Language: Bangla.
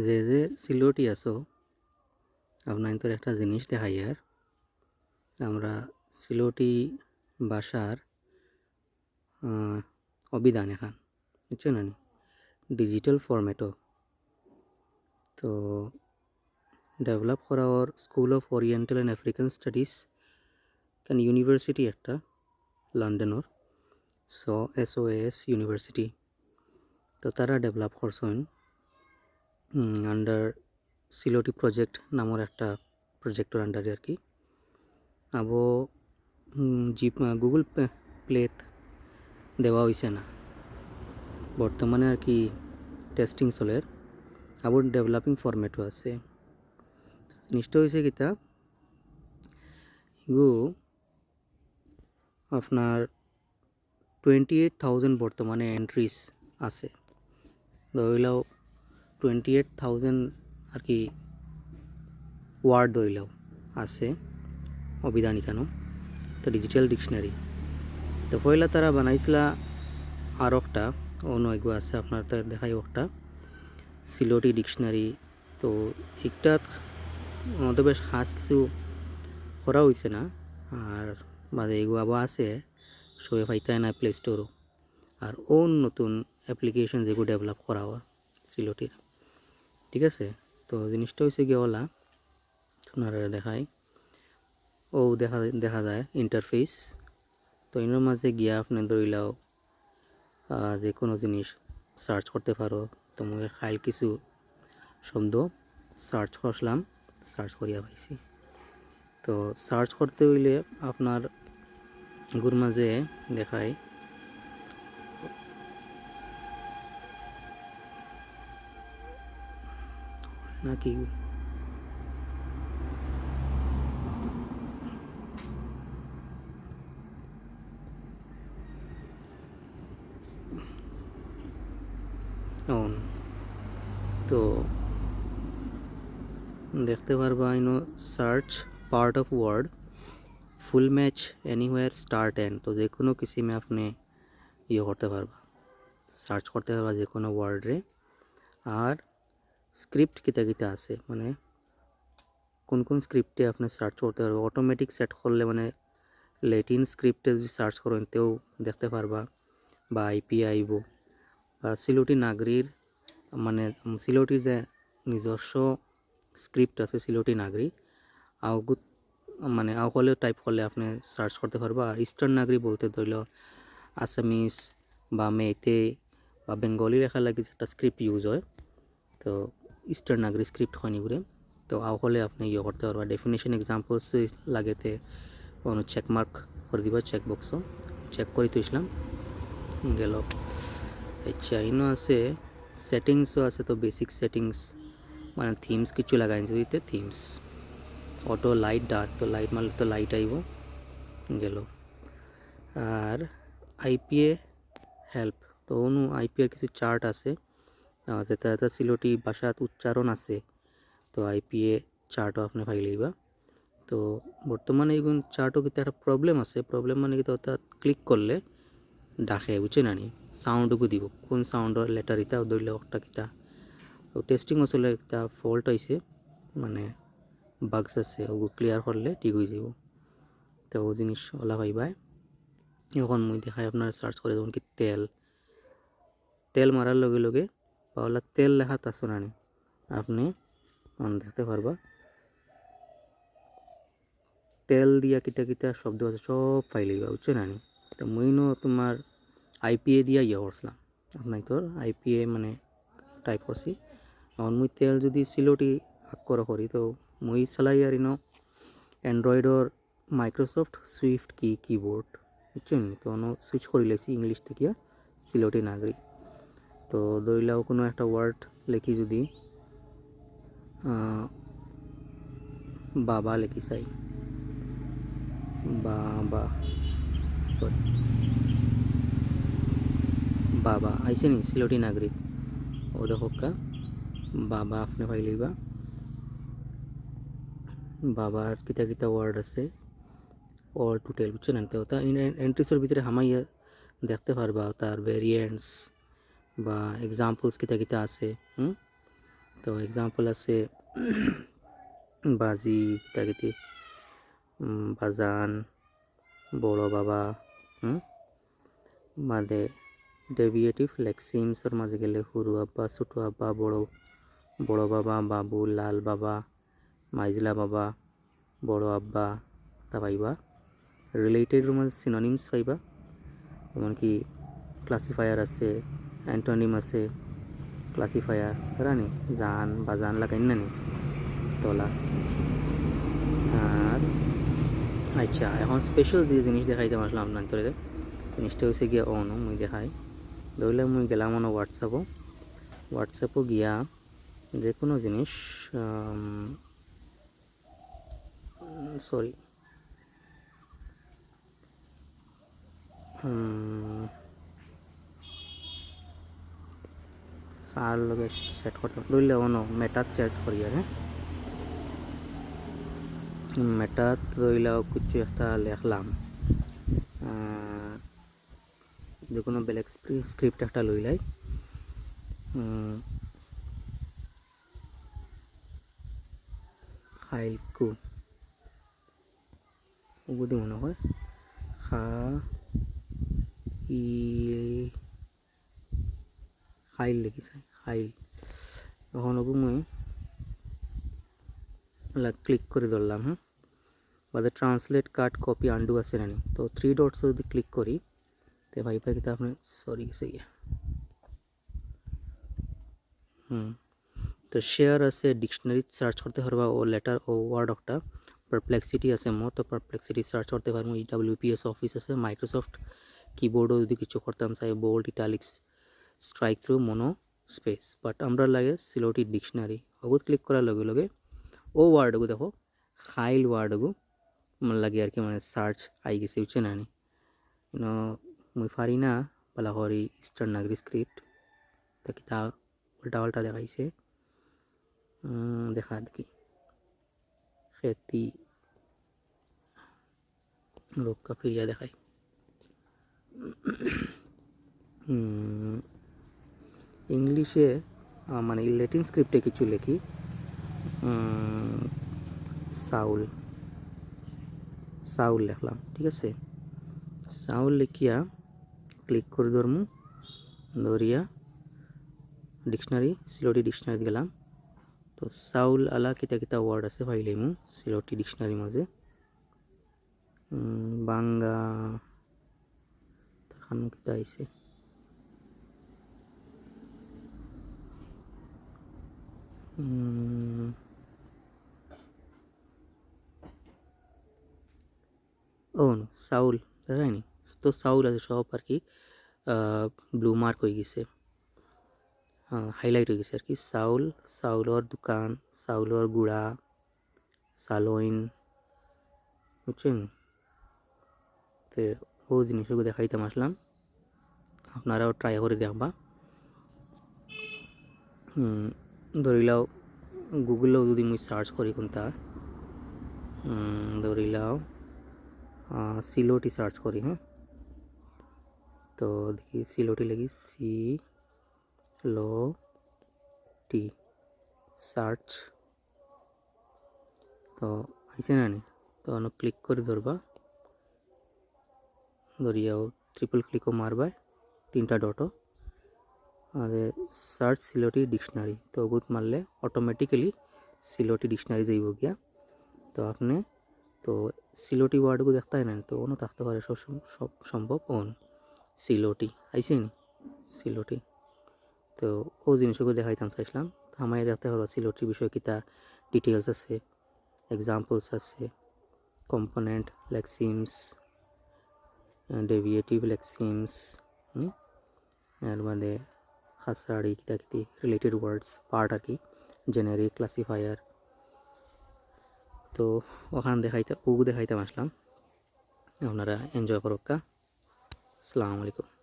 যে যে সিলেটি আছো আপনার তো একটা জিনিস দেখাই আর আমরা সিলেটি ভাষার অভিধান এখান বুঝছো না ডিজিটাল ফরম্যাটও তো ডেভেলপ করা ওর school of oriental and African studies কেন ইউনিভার্সিটি একটা লন্ডনের SOAS ইউনিভার্সিটি তো তারা ডেভেলপ করছেন আন্ডার সিলেটি প্রজেক্ট নামের একটা প্রজেক্টর আন্ডারে আর কি আবো গুগল প্লেত দেওয়া হয়েছে না বর্তমানে আর কি টেস্টিং চলের আবার ডেভেলপিং ফরম্যাটও আছে জিনিসটা হয়েছে কিতা এগু আপনার 28,000 বর্তমানে এন্ট্রিজ আছে ধরিলাও 28,000 আর কি ওয়ার্ড ধরিলাও আছে অভিধান এখানো তো ডিজিটাল ডিকশনারি তো পয়লা তারা বানাইছিলা আর একটা অন্য এগু আছে আপনার তার দেখাই একটা সিলেটি ডিকশনারি তো একটা মধ্যে বেশ খাস কিছু করা হয়েছে না আর বাদে এগু আবার আছে সবে পাইতায় না প্লে স্টোরও আর নতুন অ্যাপ্লিকেশন যেগুলো ডেভেলপ করা হয় সিলেটির ঠিক আছে তো জিনিসটা হয়েছে গিয়ে ওলা আপনারা দেখায় দেখা যায় ইন্টারফেস তো এর মাঝে গিয়া আপনি ধরিলাও যে কোনো জিনিস সার্চ করতে পারো তো মুখে খাইল কিছু শব্দ সার্চ করলাম সার্চ করিয়া পাইছি তো সার্চ করতে হইলে আপনার গুর মাঝে দেখায় নাকি তো দেখতে পারবা search part of word full match anywhere start end তো যে কোনো কিসিমে আপনি করতে পারবা সার্চ করতে পারবা যে কোনো ওয়ার্ডে আর স্ক্রিপ্ট কিতা আছে মানে কোন স্ক্রিপ্টে আপনি সার্চ করতে পারবা অটোমেটিক সেট করলে মানে ল্যাটিন স্ক্রিপ্টে যদি সার্চ করেন তেও দেখতে পারবা বা আইপি আইব বা সিলেটি নাগরির মানে সিলেটির যে নিজস্ব স্ক্রিপ্ট আছে সিলেটি নাগরি আউগুত মানে আউকলেও টাইপ করলে আপনি সার্চ করতে পারবা আর ইস্টার্ন নাগরি বলতে ধরল আসামিস বা মেতে বা বেঙ্গলি লেখা লাগে একটা স্ক্রিপ্ট ইউজ হয় তো ইস্টার্ন নাগরি স্ক্রিপ্ট হয়নি ঘুরে তো আউকলে আপনি করতে পারবা ডেফিনেশন এক্সাম্পলস লাগেতে কোনো চেকমার্ক করে দিবা চেকবক্সও চেক করে তুইছিলাম গেল আচ্ছা আছে সেটিংসও আছে তো বেসিক সেটিংস মানে থিমস কিছু লাগাই দিতে থিমস অটো লাইট ডার্ক তো লাইট মারলে তো লাইট আইব গেল আর আইপিএ হেল্প তো আইপিএর কিছু চার্ট আছে যেটা সিলেটি ভাষাত উচ্চারণ আছে তো আইপিএ চার্টও আপনি পাই লইবা তো বর্তমানে এইগুলো চার্টও কিন্তু একটা প্রবলেম আছে প্রবলেম মানে কিন্তু অর্থাৎ ক্লিক করলে ডাকে বুঝছে না নি সাউন্ডও দিব কোন সাউন্ডর লেটার ইটা ধরলে একটা কিতা তো টেস্টিং আসলে একটা ফল্ট হয়েছে মানে বাগস আছে ওগুলো ক্লিয়ার করলে ঠিক হয়ে যাব তো ও জিনিস ওলা পাইবাই এখন মুই দেখাই আপনার সার্চ করে যেমন কি তেল মারার লগে লগে পাওলা তেল লেখা আছে না আপনি দেখতে পারবা তেল দিয়া কিতা শব্দ আছে সব ফাইলিবা বুঝছো না তো মুইনো তোমার আইপিএ দিয়া করছিলাম আপনার তোর আইপিএ মানে টাইপ করছি এখন মুই তেল যদি সিলেটি আক্ষর করি তো মুই চালাই আর অ্যান্ড্রয়েডর মাইক্রোসফট সুইফট কিবোর্ড বুঝছেন তো সুইচ করে লেছি ইংলিশ থেকে সিলেটি নাগরি তো ধরিলাও কোনো একটা ওয়ার্ড লেখি যদি বাবা লেখি চাই বাবা আইসে নি সিলেটি নাগরিক ও দেখা বাবা আপনি পাই লইবা বাবার কিতা ওয়ার্ড আছে অল টোটাল বুঝছেন তো তা এন্ট্রিসের ভিতরে হামাইয়া দেখতে পারবা তার ভেরিয়েন্টস বা এক্সাম্পলস কিতা আছে তো এক্সাম্পল আছে বাজি কিতাকিতি, বাজান, বড় বাবা, মাঝে ডেভিয়েটিভ লেক্সিমসর মাঝে গেলে হুরু আব্বা, ছোটো আব্বা, বড় বাবা, বাবু, লাল বাবা, মাইজলা বাবা, বড় আব্বা তা পাইবা। রিলেটেডের মাঝে সিনোনিমস পাইবা, এমনকি ক্লাসিফায়ার আছে, অ্যান্টোনিম আছে, ক্লাসিফায়ার রানি জান বাজান লাগাই না নি তোলা। আর আচ্ছা, এখন স্পেশাল যে জিনিস দেখাইতে আসলাম আপনার তোরে, জিনিসটা হচ্ছে গিয়া অন মুই দেখাই। ধরলে মুই গেলাম অন হোয়াটসঅ্যাপও গিয়া যে কোনো জিনিস, সরি আর লগে সেট করতে ধরলে অন মেটাত চ্যাট করি আর মেটাত ধরলেও কিছু একটা লেখলাম, যে কোনো বেলেগ স্ক্রিপ্ট একটা লইলাই, ফাইলকু বুঝি মনে হয় ফাইল লিখিছে ফাইল। এখন ওগু মুই ক্লিক করে ধরলাম, বাদে ট্রান্সলেট কাট কপি আন্ডু আছে নানি, তো 3 ডটস যদি ক্লিক করি তো ভাইপা কিতা আপনি সরি গেছে গিয়া, তো শেয়ার আছে ডিকশনারি সার্চ করতে পারবা, ও লেটার ও ওয়ার্ড একটা পারপ্লেক্সিটি আছে মোর, তো পারপ্লেক্সিটি সার্চ করতে পারবো। WPS অফিস আছে, মাইক্রোসফট কিবোর্ডও যদি কিছু করতাম চাই, bold, italics, strikethrough, monospace, but আমরা লাগে সিলোটি ডিকশনারি। ওগুত ক্লিক করার লগে লগে ও ওয়ার্ডগু দেখো ফাইল ওয়ার্ডগু মানে লাগে আর কি, মানে সার্চ আই গেছে বুঝছে না নি। মুই পারি না বলা করি ইস্টার্ন নাগরি স্ক্রিপ্ট, তা কিটা উল্টা পাল্টা দেখাইছে, দেখা দেখি খেতি রোগকা ফিরিয়া দেখাই। ইংলিশে মানে ল্যাটিন স্ক্রিপ্টে কিছু লেখি, সাউল লেখলাম, ঠিক আছে। সাউল লিখিয়া ক্লিক করে ধরমু, ধরিয়া ডিকশনারি সিলোটি ডিকশনারি গেলাম, তো সাউল আলা কিতা কিতা ওয়ার্ড আছে ফাইলেমু সিলোটি ডিকশনারি মাঝে, বাঙ্গা তখন কিতা আইছে, ও সাউল দেখায়নি, তো সাউল আছে সব আর কি ব্লু মার্ক হয়ে গেছে, হাইলাইট হয়ে গেছে আর কি। সাউলর দোকান, সাউলর গুড়া, সালোইন, বুঝছেন। তো ও জিনিসগুলো দেখাইতাম আসলাম, আপনারাও ট্রাই করে দেখবা। ধরিলাও গুগলেও যদি মুই সার্চ করি কোনটা, ধরিলাও সিলোটি সার্চ করি, তো দেখি সিলোটি লাগি সিলোটি সার্চ, তো আইসে না নি, তো ক্লিক করে ধরবা, ধরিয়াও ট্রিপল ক্লিকও মারবা 3টা ডটও, আর সার্চ সিলোটি ডিকশনারি, তো বুথ মারলে অটোমেটিক্যালি সিলোটি ডিকশনারি যাইব গিয়া। তো আপনি তো সিলোটি ওয়ার্ডগুলো দেখতে হয় না, তো অনও থাকতে পারে সব সম্ভব অন সিলোটি আইসে নি সিলোটি, তো ও জিনিসগুলো দেখাইতাম চাইছিলাম। আমায় দেখতে হলো সিলোটির বিষয়ে কিতা ডিটেলস আছে, এক্সাম্পলস আছে, কম্পোনেন্ট লেক্সিমস, ডেভিয়েটিভ লেক্সিমস, এর মধ্যে খাসরাড়ি কিতা কিতি রিলেটেড ওয়ার্ডস পার্ট আর কি, জেনারিক, ক্লাসিফায়ার, তো ওখান দেখাইতাম আসলাম। আপনারা এনজয় করুক। আসসালামু আলাইকুম।